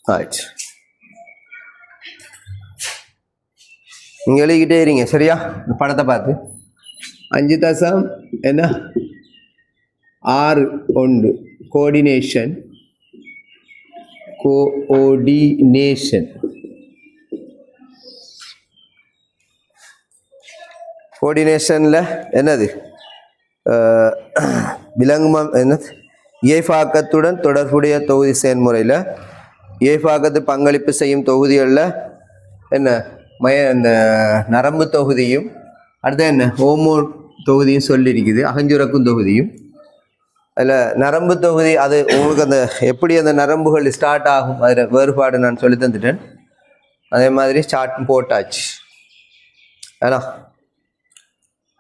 ஆயிடுச்சு. நீங்கள் எழுதிக்கிட்டே இருங்க சரியா? இந்த படத்தை பார்த்து 5 என்ன 6 1 கோஆர்டினேஷன் கோஆர்டினேஷனில் என்னது விலங்குமா என்னது இயைபாக்கத்துடன் தொடர்புடைய தொகுதி செயல்முறையில் இயைபாக்கத்து பங்களிப்பு செய்யும் தொகுதிகளில் என்ன இந்த நரம்பு தொகுதியும் அடுத்த என்ன ஹோமோ தொகுதியும் சொல்லியிருக்குது, அகஞ்சுரக்கும் தொகுதியும். அதில் நரம்பு தொகுதி அது உங்களுக்கு அந்த எப்படி அந்த நரம்புகள் ஸ்டார்ட் ஆகும் அதில் வேறுபாடு நான் சொல்லி தந்துட்டேன். அதே மாதிரி ஸ்டார்ட் போட்டாச்சு ஏன்னா.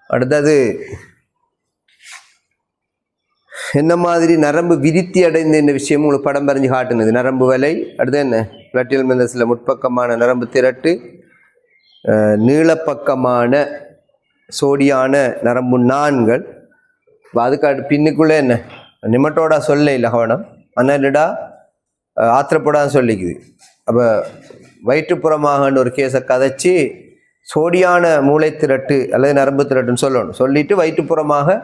அடுத்தது என்ன மாதிரி நரம்பு விருத்தி அடைந்த இந்த விஷயம் உங்களுக்கு படம் வரைஞ்சி காட்டுனது. நரம்பு வலை, அடுத்து என்ன பிளட்டியல் மெந்தஸில் முற்பக்கமான நரம்பு திரட்டு, நீளப்பக்கமான சோடியான நரம்பு நான்கள். அதுக்கு பின்னுக்குள்ளே என்ன நிமட்டோடா சொல்ல இல்லை கவனம் அண்ணா ஆத்திரப்படான்னு சொல்லிக்குது. அப்போ வயிற்றுப்புறமாகன்ற ஒரு கேஸை கதைச்சி சோடியான மூளை திரட்டு அல்லது நரம்பு திரட்டுன்னு சொல்லணும். சொல்லிட்டு வயிற்றுப்புறமாக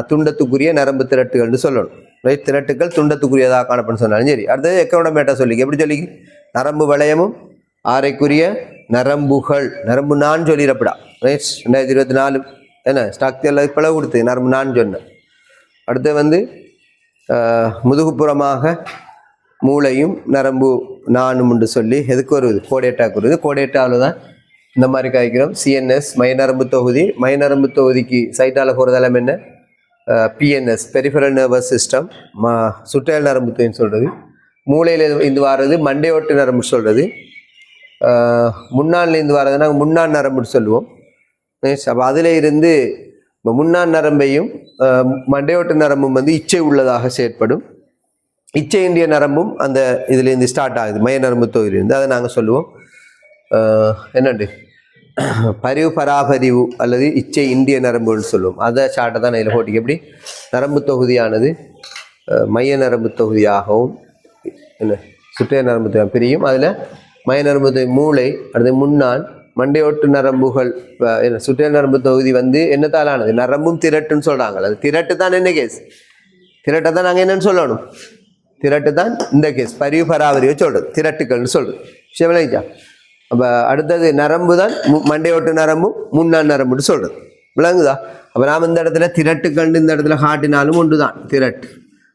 துண்டத்துக்குரிய நரம்பு திரட்டுகள்னு சொல்லணும். ரைட், திரட்டுகள் துண்டத்துக்குரியதாக காணப்படும் சொன்னாலும் சரி. அடுத்தது எக்கனோடமேட்டா சொல்லிக்க எப்படி சொல்லி நரம்பு வளையமும் ஆரைக்குரிய நரம்புகள் நரம்பு நான் சொல்லிடப்படா. ரைட், 2024 என்ன ஸ்டாக்தியில் பிளவு கொடுத்து நரம்பு நான் சொன்னேன். அடுத்து முதுகுப்புறமாக மூளையும் நரம்பு நானும் என்று சொல்லி எதுக்கு வருது கோடேட்டாக்கு வருது. கோடேட்டாவில் தான் இந்த மாதிரி காய்க்கிறோம். சிஎன்எஸ் மைநரம்பு தொகுதி, மைநரம்பு தொகுதிக்கு சைட்டால் போகிறதெல்லாம் என்ன பிஎன்எஸ் பெரிஃபரல் நர்வஸ் சிஸ்டம், சுற்றையல் நரம்பு தொகுதின்னு சொல்கிறது. மூளையில் இருந்து வர்றது மண்டையோட்டு நரம்பு சொல்கிறது. முன்னாள்லேருந்து வர்றதுனா முன்னாள் நரம்புன்னு சொல்லுவோம். அப்போ அதில் இருந்து முன்னாள் நரம்பையும் மண்டையோட்டு நரம்பும் இச்சை உள்ளதாக செயற்படும். இச்சை இந்திய நரம்பும் அந்த இதுலேருந்து ஸ்டார்ட் ஆகுது மைய நரம்பு தொகுதியிலேருந்து. அதை நாங்கள் சொல்லுவோம் என்னண்டு பரிவு பராபரிவு அல்லது இச்சை இந்திய நரம்புன்னு சொல்லுவோம். அதை சாட்டை தான் இதில் போட்டிக்கு எப்படி நரம்பு தொகுதியானது மைய நரம்பு தொகுதியாகவும் என்ன சுற்றைய நரம்பு தொகுதி பிரியும். அதில் மைய நரம்பு தொகுதி மூளை, அடுத்து முன்னாள் மண்டையோட்டு நரம்புகள். சுற்றைய நரம்பு தொகுதி என்னத்தாலானது நரம்பும் திரட்டுன்னு சொல்கிறாங்க. அது திரட்டு தான் என்ன கேஸ், திரட்டை தான் நாங்கள் என்னன்னு சொல்லணும், திரட்டு தான் இந்த கேஸ் பரிவு பராபரிவை சொல்கிறது, திரட்டுகள்னு சொல்கிறது. சிவலைஜா அப்போ அடுத்தது நரம்பு தான் மண்டையோட்டு நரம்பும் முன்னாள் நரம்புன்னு சொல்கிறது. விளங்குதா? அப்போ நாம் இந்த இடத்துல திரட்டுக்கண்டு இந்த இடத்துல காட்டினாலும் ஒன்று தான் திரட்டு.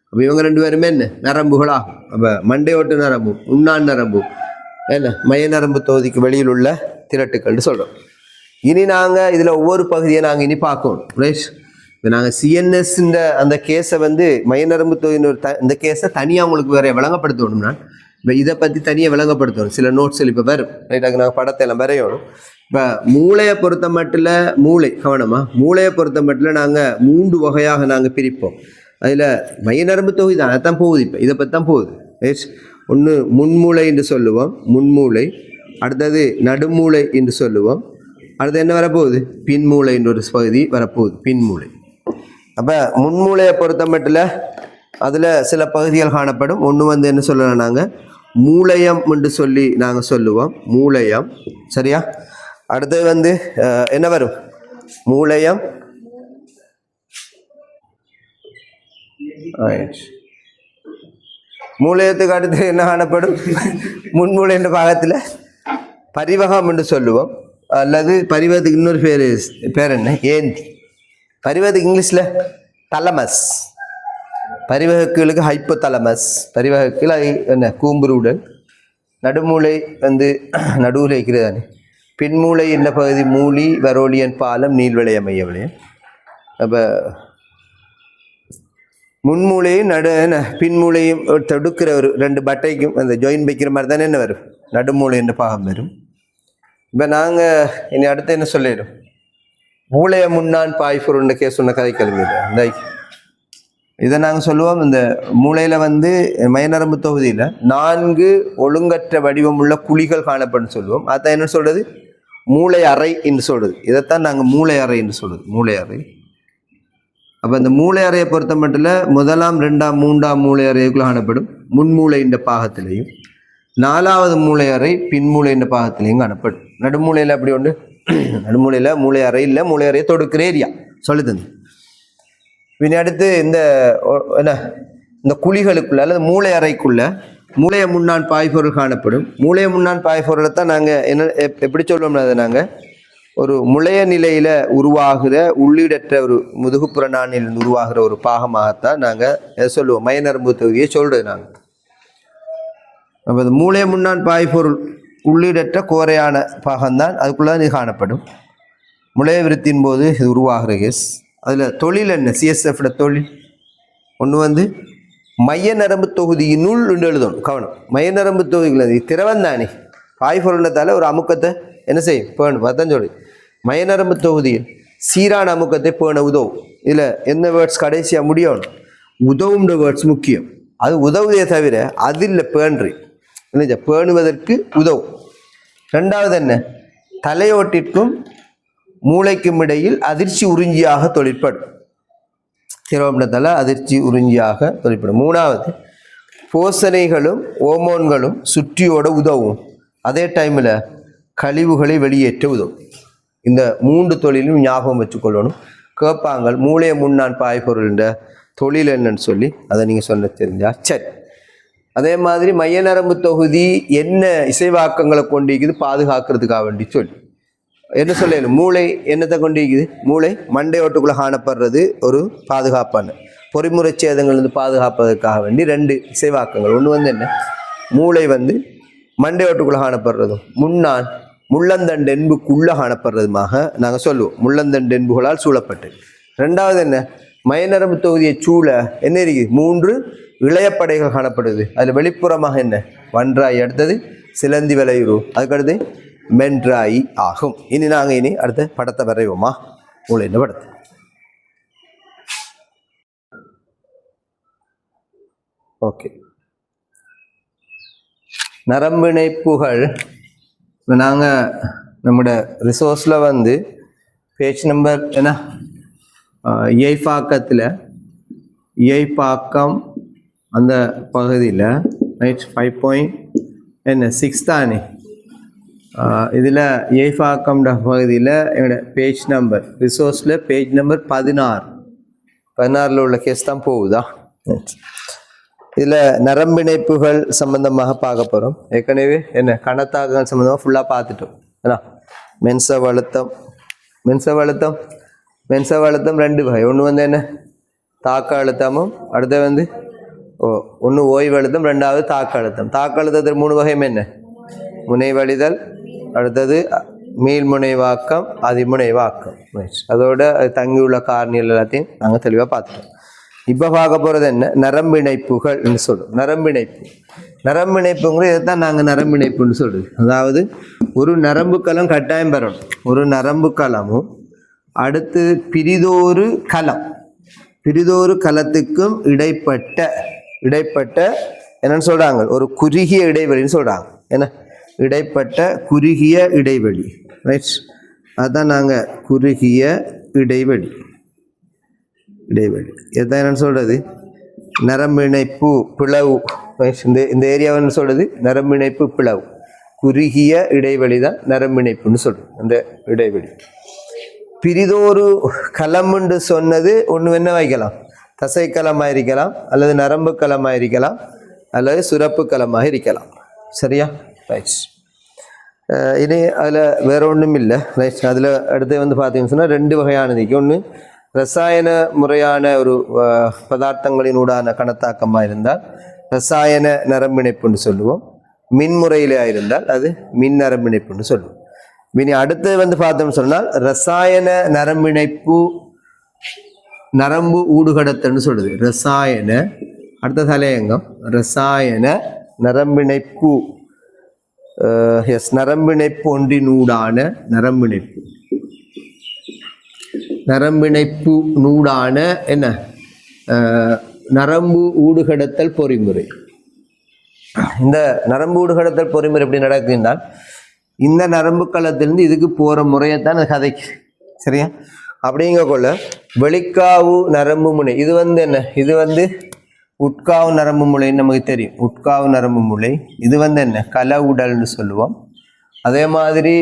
அப்போ இவங்க ரெண்டு பேருமே என்ன நரம்புகளாகும். அப்போ மண்டையோட்டு நரம்பும் முன்னாள் நரம்பும் என்ன மைய நரம்பு தொகுதிக்கு வெளியில் உள்ள திரட்டுக்கள்னு சொல்கிறோம். இனி நாங்கள் இதில் ஒவ்வொரு பகுதியை நாங்கள் இனி பார்க்கணும். ரைட், இப்போ நாங்கள் சிஎன்எஸ் அந்த கேஸை மைய நரம்பு தொகுதியின் இந்த கேஸை தனியாக உங்களுக்கு வேற விளங்கப்படுத்தணும்னா இப்போ இதை பற்றி தனியாக விளங்கப்படுத்தணும். சில நோட்ஸில் இப்போ வரும். ரைட்டாக நாங்கள் படத்தை எல்லாம் வரையணும். இப்போ மூளையை பொறுத்த மட்டும் மூளை கவனமாக மூளையை பொறுத்த மட்டும் நாங்கள் 3 வகையாக நாங்கள் பிரிப்போம். அதில் மைய நரம்பு தொகுதி தான் அதான் போகுது. இப்போ இதை பற்றி தான் போகுது. ரைட், ஒன்று முன்மூளை என்று சொல்லுவோம், முன்மூளை. அடுத்தது நடுமூளை என்று சொல்லுவோம். அடுத்து என்ன வரப்போகுது பின்மூளை என்ற ஒரு பகுதி வரப்போகுது, பின்மூளை. அப்போ முன்மூளையை பொறுத்த மட்டும் அதில் சில பகுதிகள் காணப்படும். ஒன்று என்ன சொல்லலாம் நாங்கள் மூளையம் என்று சொல்லி நாங்கள் சொல்லுவோம், மூளையம். சரியா? அடுத்தது என்ன வரும் மூளையம். மூளையத்துக்கு அடுத்து என்ன காணப்படும் முன்மூளை என்ற பாகத்தில் பரிவகம் என்று சொல்லுவோம். அல்லது பரிவகத்துக்கு இன்னொரு பேர் என்ன ஏந்தி. பரிவகத்துக்கு இங்கிலீஷில் தலமஸ். பரிவகக்குகளுக்கு ஹைப்போதலமஸ். பரிவகக்குள் என்ன கூம்புருடன். நடுமூளை நடுவில் இருக்கிறதானே. பின்மூளை என்ற பகுதி மூலி வரோலியன் பாலம் நீள்வளைய மைய வளையம். அப்போ முன்மூளையும் என்ன பின்மூளையும் தொடுக்கிற ஒரு 2 பட்டைக்கும் அந்த ஜாயின் வைக்கிற மாதிரி தானே என்ன வரும் நடுமூளை என்ற பாகம் வரும். இப்போ நாங்கள் இனி அடுத்து என்ன சொல்லிடும் மூளையை முன்னான் பாய்ஃபுருன்னு கேஸ் சொன்ன கதை கல்வியில் இதை நாங்கள் சொல்லுவோம். இந்த மூளையில் மையநரம்பு தொகுதியில் 4 ஒழுங்கற்ற வடிவம் உள்ள குழிகள் காணப்படும் சொல்லுவோம். அதான் என்ன சொல்கிறது மூளை அறை என்று சொல்கிறது. இதைத்தான் நாங்கள் மூளை அறை என்று சொல்கிறது, மூளை அறை. அப்போ இந்த மூளை அறையை பொறுத்த மட்டும் 1ஆம் 2ஆம் 3ஆம் மூளை அறைக்குள்ள காணப்படும் முன்மூளை இந்த பாகத்திலையும். நாலாவது மூளை அறை பின்மூளை என்ற பாகத்திலையும் காணப்படும். நடுமூளையில் அப்படி ஒன்று நடுமூளையில் மூளை அறை இல்லை, மூளை அறையை தொடுக்கிற ஏரியா சொல்லுது. பின் அடுத்து இந்த குழிகளுக்குள்ள அல்லது மூளை அறைக்குள்ள மூளையை முன்னான் பாய்பொருள் காணப்படும். மூளையை முன்னான் பாய்பொருளை தான் நாங்கள் என்ன எப்படி சொல்லுவோம்னா அதை நாங்கள் ஒரு முளைய நிலையில் உருவாகிற உள்ளீடற்ற ஒரு முதுகுப்புற நாணிலிருந்து உருவாகிற ஒரு பாகமாகத்தான் நாங்கள் எதை சொல்லுவோம், மையநரம்பு தொகுதியை சொல்கிறது நாங்கள். அப்போ அது மூளையை முன்னான் பாய்பொருள் உள்ளீடற்ற கோரையான பாகம்தான் அதுக்குள்ளே இது காணப்படும். முளைய விருத்தின் போது இது உருவாகிற கேஸ். அதில் தொழில் என்ன, சிஎஸ்எஃப்ட தொழில் ஒன்று மைய நரம்பு தொகுதியினுள் எழுதணும். கவனம், மைய நரம்பு தொகுதிகள் திறவந்தானே பாய்பொருளத்தால் ஒரு அமுக்கத்தை என்ன செய்யும், பேணும். அதான் சொல்லி மைய நரம்பு தொகுதியில் சீரான அமுக்கத்தை பேண உதவும். இதில் என்ன வேர்ட்ஸ் கடைசியாக முடியணும், உதவும்ன்ற வேர்ட்ஸ் முக்கியம். அது உதவுதே தவிர அதில் பேன்றி என்ன பேணுவதற்கு உதவும். ரெண்டாவது என்ன, தலையோட்டிற்கும் மூளைக்கும் இடையில் அதிர்ச்சி உறிஞ்சியாக தொழிற்படும். திரவம்னத்தால் அதிர்ச்சி உறிஞ்சியாக தொழிற்படும். மூணாவது, போசனைகளும் ஓமோன்களும் சுற்றியோட உதவும். அதே டைமில் கழிவுகளை வெளியேற்ற உதவும். இந்த 3 தொழிலும் ஞாபகம் வச்சுக்கொள்ளணும். கேட்பாங்கள் மூளையை முன்னான் பாய்பொருள்ன்ற தொழில் என்னன்னு சொல்லி, அதை நீங்கள் சொல்ல தெரிஞ்சா சரி. அதே மாதிரி மைய நரம்பு தொகுதி என்ன இசைவாக்கங்களை கொண்டிருக்குது பாதுகாக்கிறதுக்காக வேண்டி சொல்லி என்ன சொல்லணும், மூளை என்னத்தை கொண்டிருக்குது, மூளை மண்டையோட்டுக்குள்ளே காணப்படுறது ஒரு பாதுகாப்பான பொறிமுறை சேதங்கள்லேருந்து பாதுகாப்பதற்காக வேண்டி 2 இசைவாக்கங்கள். ஒன்று என்ன, மூளை மண்டையோட்டுக்குள்ளே காணப்படுறதும் முன்னான் முள்ளந்தண்டு என்புக்குள்ளே காணப்படுறதுமாக நாங்கள் சொல்லுவோம். முள்ளந்தண்டு என்புகளால் சூழப்பட்டு. ரெண்டாவது என்ன, மையநரம்பு தொகுதியை சூழ என்ன இருக்குது, 3 இளையப்படைகள் காணப்படுது. அதில் வெளிப்புறமாக என்ன, வன்றாய், அடுத்தது சிலந்தி விளையுறு, அதுக்கடுத்து மென்றாயி ஆகும். நாங்கள் அடுத்த படத்தை வரைவோமா, மூளை என்ன படத்தை. ஓகே, நரம்பிணைப்புகள் நாங்கள் நம்மளோட ரிசோர்ஸில் பேஜ் நம்பர் என்ன, இயைப்பாக்கத்தில் இயைப்பாக்கம் அந்த பகுதியில் ரைட் 5.6 தானே. இதில் இயைப்பாக்கம்ன்ற பகுதியில் எங்களோட பேஜ் நம்பர் ரிசோர்ஸில் பேஜ் நம்பர் 16 உள்ள கேஸ் தான் போகுதா. இதில் நரம்பிணைப்புகள் சம்பந்தமாக பார்க்க போகிறோம். ஏற்கனவே என்ன கணத்தாக்கங்கள் சம்பந்தமாக ஃபுல்லாக பார்த்துட்டோம். ஏன்னா மென்சவ் அழுத்தம் 2 வகை. ஒன்று என்ன தாக்க அழுத்தமும், அடுத்து ஒன்று ஓய்வு அழுத்தம், ரெண்டாவது தாக்க அழுத்தம். தாக்க அழுத்தத்தில் 3 வகையும் என்ன, முனைவழிதல், அடுத்தது மீள்முனைவாக்கம், அதிமுனைவாக்கம். அதோட தங்கியுள்ள காரணிகள் எல்லாத்தையும் நாங்கள் தெளிவாக பார்த்துட்டோம். இப்போ பார்க்க போகிறது என்ன, நரம்பிணைப்புகள் என்று சொல்கிறோம். நரம்பிணைப்புங்கிற இதைத்தான் நாங்கள் நரம்பிணைப்புன்னு சொல்கிறது. அதாவது ஒரு நரம்பு களம் கட்டாயம் பெறணும். ஒரு நரம்பு களமும் அடுத்து பிரிதொரு களத்துக்கும் இடைப்பட்ட என்னன்னு சொல்கிறாங்க, ஒரு குறுகிய இடைவெளின்னு சொல்கிறாங்க. என்ன, இடைப்பட்ட குறுகிய இடைவெளி. ரைட், அதுதான் நாங்கள் குறுகிய இடைவெளி. இதுதான் என்னன்னு சொல்கிறது, நரம்பிணைப்பு பிளவு. இந்த ஏரியாவுன்னு சொல்கிறது நரம்பிணைப்பு பிளவு. குறுகிய இடைவெளி தான் நரம்பிணைப்புன்னு சொல்கிறது. அந்த இடைவெளி பிரிதொரு களம்னு சொன்னது ஒன்று என்ன வைக்கலாம், தசை களமாக இருக்கலாம், அல்லது நரம்பு களமாக இருக்கலாம், அல்லது சுரப்பு களமாக இருக்கலாம். சரியா, ரைட். அதில் வேற ஒன்றும் இல்லை. ரைட், அதில் அடுத்து பார்த்தீங்கன்னு சொன்னால் 2 வகையானது. ஒன்று ரசாயன முறையான ஒரு பதார்த்தங்களினூடான கணத்தாக்கமாக இருந்தால் ரசாயன நரம்பிணைப்புன்னு சொல்லுவோம். மின்முறையிலே இருந்தால் அது மின் நரம்பிணைப்புன்னு சொல்லுவோம். இனி அடுத்து பார்த்தோம்னு சொன்னால் ரசாயன நரம்பிணைப்பு நரம்பு ஊடுகடத்தல்னு சொல்லுது. ரசாயன, அடுத்த தலையங்கம் ரசாயன நரம்பிணைப்பு. நரம்பிணைப்பு ஒன்றினூடான நரம்பிணைப்பு நூடான என்ன நரம்பு ஊடுகடத்தல் பொறிமுறை. இந்த நரம்பு ஊடுகடத்தல் பொறிமுறை எப்படி நடக்குதுன்னால், இந்த நரம்பு களத்திலிருந்து இதுக்கு போகிற முறையைத்தான் அது கதைக்கு. சரியா, அப்படிங்கக்குள்ள வெளிக்காவு நரம்பு முனை இது என்ன, இது உட்காவு நரம்பு முளைன்னு நமக்கு தெரியும். உட்காவு நரம்பு முளை இது வந்து என்ன கல உடல்னு சொல்லுவோம். அதே மாதிரி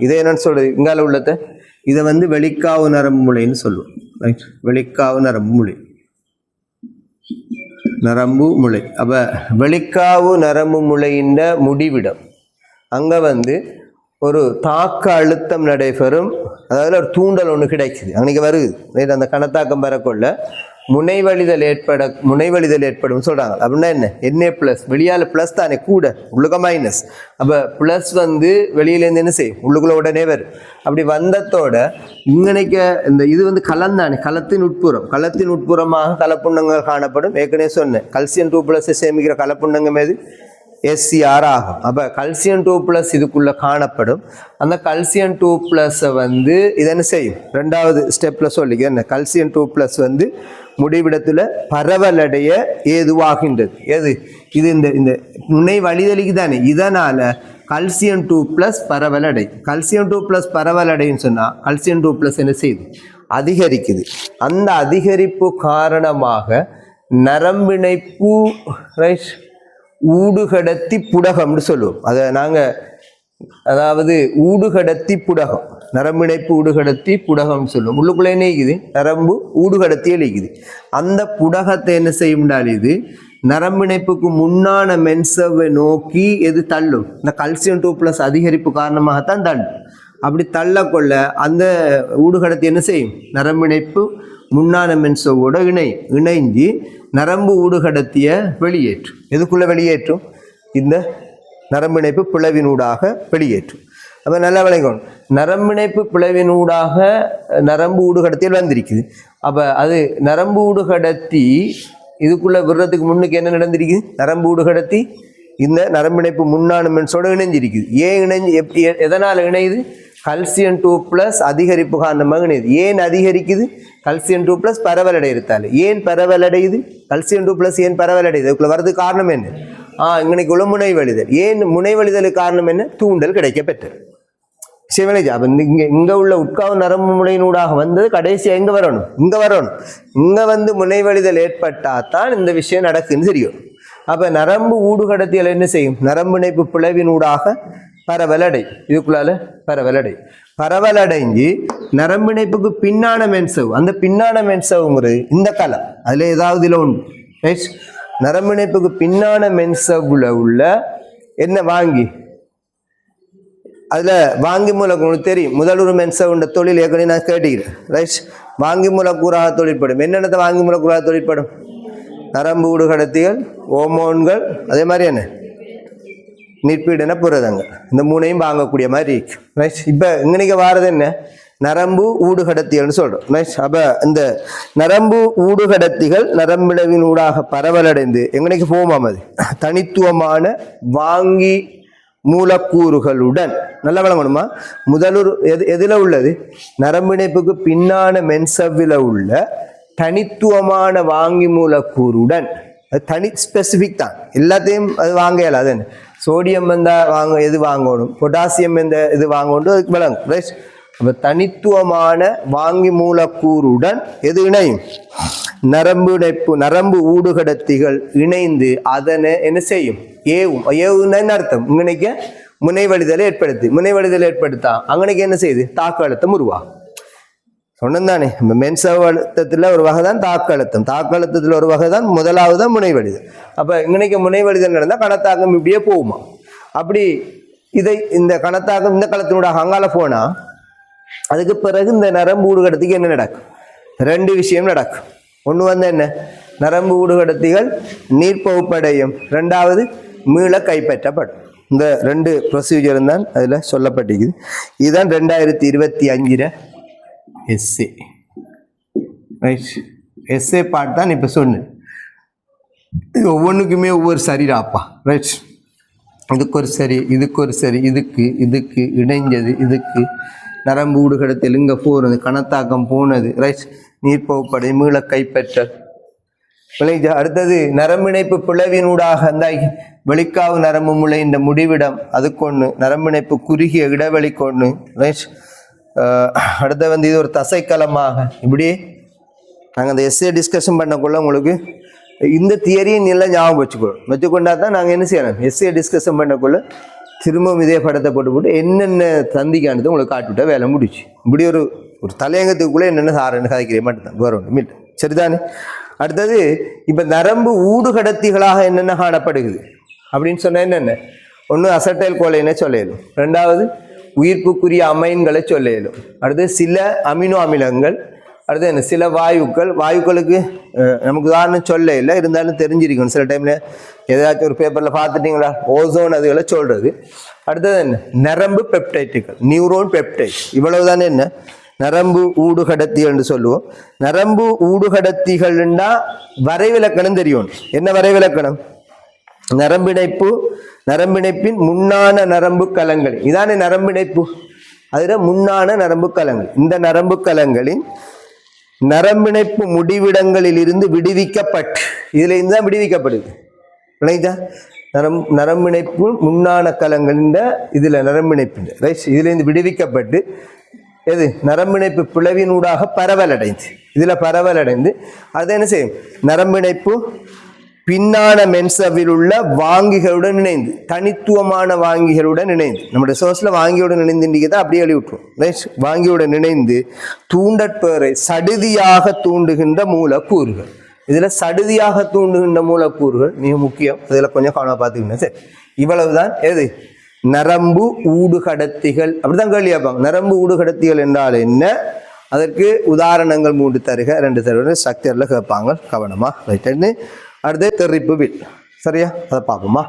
இதை என்னன்னு சொல்றது இங்கால உள்ளத இதை வந்து வெளிக்காவு நரம்பு முளைன்னு சொல்லுவோம். ரைட், வெளிக்காவு நரம்பு முளை நரம்பு முளை. அப்ப வெளிக்காவு நரம்பு முளையின் முடிவிடம் அங்க வந்து ஒரு தாக்க அழுத்தம் நடைபெறும். அதாவது ஒரு தூண்டல் ஒன்று கிடைக்குது அன்னைக்கு வருது. அந்த கணத்தாக்கம் பெறக்கொள்ள முனைவழிதல் ஏற்படும் சொல்றாங்க. அப்படின்னா என்ன பிளஸ் வெளியால பிளஸ் தானே கூட உள்ளுக்க மைனஸ். அப்ப பிளஸ் வந்து வெளியிலேருந்து என்ன செய்யும் உள்ளுக்குள்ள உடனே வரும். அப்படி வந்ததோட இங்கனைக்க இந்த இது வந்து கலந்தானே களத்தின் உட்புறமாக கலப்புண்ணங்கள் காணப்படும். ஏற்கனவே சொன்னேன் கல்சியம் 2+ சேமிக்கிற கலப்புண்ணங்கம் எது SCR ஆகும். அப்போ கல்சியம் 2+ இதுக்குள்ள காணப்படும். அந்த கல்சியம் 2+ வந்து இது என்ன செய்யும் ரெண்டாவது ஸ்டெப்ல சொல்லிக்க என்ன கல்சியம் 2+ வந்து முடிவிடத்துல பரவலடைய ஏதுவாகின்றது. எது இது இந்த முனை வழிதலிக்கு தானே. இதனால கல்சியம் 2+ பரவலடை. கல்சியம் 2+ பரவலடைன்னு சொன்னா கல்சியம் 2+ என்ன செய்யுது அதிகரிக்குது. அந்த அதிகரிப்பு காரணமாக நரம்பிணைப்பு ரைட் ஊடுகடத்தி புடகம்னு சொல்லுவோம். அதை நாங்கள் அதாவது ஊடுகடத்தி புடகம் நரம்பிணைப்பு ஊடுகடத்தி புடகம்னு சொல்லுவோம். உள்ளுக்குள்ளே நீக்குது நரம்பு ஊடுகடத்தியே நீக்குது. அந்த புடகத்தை என்ன செய்யும்னால இது நரம்பிணைப்புக்கு முன்னான மென்சவை நோக்கி எது தள்ளும் இந்த கல்சியம் 2+ அதிகரிப்பு காரணமாகத்தான் தள்ளும். அப்படி தள்ளக்கொள்ள அந்த ஊடுகடத்தி என்ன செய்யும் நரம்பிணைப்பு முன்னான மென்சவோட இணைஞ்சு நரம்பு ஊடுகடத்திய வெளியேற்றும். எதுக்குள்ள வெளியேற்றும் இந்த நரம்பிணைப்பு பிளவினூடாக வெளியேற்றும். அப்போ நல்லா விளங்கணும். நரம்பிணைப்பு பிளவினூடாக நரம்பு ஊடுகடத்தியில் வந்திருக்குது. அப்போ அது நரம்பு ஊடுகடத்தி இதுக்குள்ள விடுறதுக்கு முன்னுக்கு என்ன நடந்திருக்குது நரம்பு ஊடுகடத்தி இந்த நரம்பிணைப்பு முன்னான மென்ஸோட இணைஞ்சிருக்குது. ஏன் இணைஞ்சு எதனால் இணையுது கல்சியம் 2+ அதிகரிப்பு காரணமாக இணையுது. ஏன் அதிகரிக்குது கல்சியம் 2+ பரவலடை இருத்தால். ஏன் பரவலடையுது கல்சியம் 2+ ஏன் பரவலடையுது அதுக்குள்ள வர்றதுக்கு காரணம் என்ன இங்கனைக்குள்ள முனைவழிதல். ஏன் முனைவழிதலுக்கு காரணம் என்ன தூண்டல் கிடைக்க பெற்றது. சிவனேஜ் அப்போ இங்க உள்ள உட்காவு நரம்பு முனையினூடாக வந்தது கடைசியாக எங்க வரணும் இங்க வந்து முனைவழிதல் ஏற்பட்டாதான் இந்த விஷயம் நடக்குன்னு தெரியும். அப்ப நரம்பு ஊடுகடத்தியல் என்ன செய்யும் நரம்பு இணைப்பு பிளவினூடாக பரவலடை இதுக்குள்ளால பரவலடைஞ்சு நரம்பிணைப்புக்கு பின்னான மென்சவ். அந்த பின்னான மென்சவ்ங்கிறது இந்த கலம் அதுல ஏதாவது இதில் உண்டு ரைட். நரம்பிணைப்புக்கு பின்னான மென்சவ்ல உள்ள என்ன வாங்கி அதுல வாங்கி மூலக்கூறு தெரியும். முதலுறு மென்சவுண்ட தொழில் ஏற்கனவே நான் கேட்டுக்கிறேன் ரைட். வாங்கி மூலக்கூறாக தொழிற்படும். என்னென்னத்தை வாங்கி மூலக்கூறாக தொழிற்படும் நரம்பு ஊடுகடத்திகள் ஹோமோன்கள் அதே மாதிரி என்ன நிற்பீடன புரதங்கள் இந்த மூணையும் வாங்கக்கூடிய மாதிரி இருக்கு ரைட். இப்போ இங்கனைக்கு வாரது என்ன நரம்பு ஊடுகடத்திகள்னு சொல்றோம் ரைட். அப்போ இந்த நரம்பு ஊடுகடத்திகள் நரம்பிளவின் ஊடாக பரவலடைந்து எங்கனைக்கு போமாம் அது தனித்துவமான வாங்கி மூலக்கூறுகளுடன் நல்லா விளங்கணுமா. முதலூர் எதுல உள்ளது நரம்பிணைப்புக்கு பின்னான மென்சவ்வில உள்ள தனித்துவமான வாங்கி மூலக்கூறுடன். அது தனி ஸ்பெசிஃபிக் தான் எல்லாத்தையும் அது வாங்க இயலாது. சோடியம் வந்தா எது வாங்கணும் பொட்டாசியம் எந்த இது வாங்கணும் அதுக்கு விளங்கும் ரைட். அப்ப தனித்துவமான வாங்கி மூலக்கூறுடன் எது இணையும் நரம்பு ஊடுகடத்திகள் இணைந்து அதனை என்ன செய்யும் ஏவுன்னு அர்த்தம். இங்கனைக்கு முனைவழிதலை ஏற்படுத்தா அங்கனைக்கு என்ன செய்யுது தாக்க அழுத்தம் உருவாகும். சொன்னதானே மென்சவ் அழுத்தத்துல ஒரு வகை தான் தாக்க அழுத்தத்துல ஒரு வகை தான் முதலாவது தான் முனைவழிதல். அப்ப இங்கனைக்கு முனைவழிதல் நடந்தா கணத்தாக்கம் இப்படியே போகுமா. அப்படி இதை இந்த கணத்தாக்கம் இந்த களத்தினூடாக அங்கால போனா அதுக்கு பிறகு இந்த நரம்பு ஊடுகடத்திக்கு என்ன நடக்கும் ரெண்டு விஷயம் நடக்கும். ஒன்று வந்து என்ன நரம்பு ஊடுகடத்திகள் நீர்ப்பகுப்படையும். ரெண்டாவது மீள கைப்பற்றப்படும். இந்த ரெண்டு ப்ரொசீஜர் தான் அதுல சொல்லப்பட்டிருக்குது. இதுதான் 2025 எஸ்ஏ ரைட். எஸ்ஏ பார்ட் தான் இப்போ சொன்னேன். இது ஒவ்வொன்றுக்குமே ஒவ்வொரு சரிடாப்பா ரைட். இதுக்கு ஒரு சரி இதுக்கு இணைஞ்சது இதுக்கு நரம்பு ஊடுகடத்தில் இங்கே போகிறது கணத்தாக்கம் போனது ரைட். நீர்ப்பகுப்படை மீள கைப்பற்றல். அடுத்தது நரம்பிணைப்பு பிளவினூடாக அந்த வெளிக்காவு நரம்பு முளை இந்த முடிவிடம் அதுக்கொன்று நரம்பிணைப்பு குறுகிய இடைவெளி கொண்டு ரைட். அடுத்த வந்து இது ஒரு தசைக்கலமாக இப்படி நாங்கள் அந்த எஸ்ஏ டிஸ்கஷன் பண்ணக்குள்ள உங்களுக்கு இந்த தியரியை நல்லா ஞாபகம் வச்சுக்கொண்டா தான் நாங்கள் என்ன செய்யணும் எஸ்ஏ டிஸ்கஷன் பண்ணக்குள்ள திரும்பவும் இதே படத்தை போட்டு என்னென்ன தந்திக்கானது உங்களுக்கு காட்டுவிட்டா வேலை முடிச்சு. இப்படி ஒரு தலையங்கத்துக்குள்ளே என்னென்ன சாரன்னு கதைக்கிறே மட்டும்தான் வேற ஒன்று மீட் சரிதானே. அடுத்தது இப்போ நரம்பு ஊடுகடத்திகளாக என்னென்ன காணப்படுகிறது அப்படின்னு சொன்னால் என்னென்ன, ஒன்று அசட்டைல் கோலைன்னு சொல்ல இயலும், ரெண்டாவது உயிர்ப்புக்குரிய அமைன்களை சொல்ல இயலும், அடுத்து சில அமினோ அமிலங்கள், அடுத்து என்ன சில வாயுக்களுக்கு நமக்கு உதாரணம் சொல்ல இல்லை, இருந்தாலும் தெரிஞ்சிருக்கணும். சில டைமில் ஏதாச்சும் ஒரு பேப்பரில் பார்த்துட்டிங்களா ஓசோன் அதுகளை சொல்கிறது. அடுத்தது என்ன நரம்பு பெப்டைட்டுகள், நியூரோன் பெப்டைட், இவ்வளவு தானே என்ன நரம்பு ஊடுகடத்திகள் என்று சொல்லுவோம். நரம்பு ஊடுகடத்திகள்னா வரைவிலக்கணம் தெரியும். என்ன வரைவிலக்கணம், நரம்பிணைப்பின் முன்னான நரம்பு கலங்கள், இதானே நரம்பிணைப்பு, அதில் முன்னான நரம்பு கலங்கள். இந்த நரம்பு கலங்களின் நரம்பிணைப்பு முடிவிடங்களில் இருந்து விடுவிக்கப்பட்டு, இதுல இருந்து தான் விடுவிக்கப்படுது இல்லைங்களா. நரம்பிணைப்பு முன்னான கலங்களின் இதுல நரம்பிணைப்பு ரைட், இதுல இருந்து விடுவிக்கப்பட்டு எது நரம்பிணைப்பு பிளவினூடாக பரவலடைந்து, இதுல பரவலடைந்து அது என்ன செய்யும் நரம்பிணைப்பு பின்னான மென்சவில் உள்ள வாங்கிகளுடன் இணைந்து, தனித்துவமான வாங்கிகளுடன் இணைந்து, நம்முடைய சோர்ஸ்ல வாங்கியுடன் இணைந்து தான் அப்படியே எழுதி விட்டுரும் ரைட். வாங்கியுடன் இணைந்து தூண்டற்பேரை சடுதியாக தூண்டுகின்ற மூலக்கூறுகள், இதுல சடுதியாக தூண்டுகின்ற மூலக்கூறுகள் மிக முக்கியம். இதுல கொஞ்சம் கவனம் பார்த்துக்கணும். சரி, இவ்வளவுதான் எது நரம்பு ஊடுகடத்திகள். அப்படிதான் கேள்வி கேட்பாங்க, நரம்பு ஊடுகடத்திகள் என்றால் என்ன, அதற்கு உதாரணங்கள் 3 தருக 2 தருக ஸ்ட்ரக்சர்ல கேட்பாங்க, கவனமா ரைட். அடுத்து தெரிப்பு வில், சரியா, அதை பார்ப்போமா.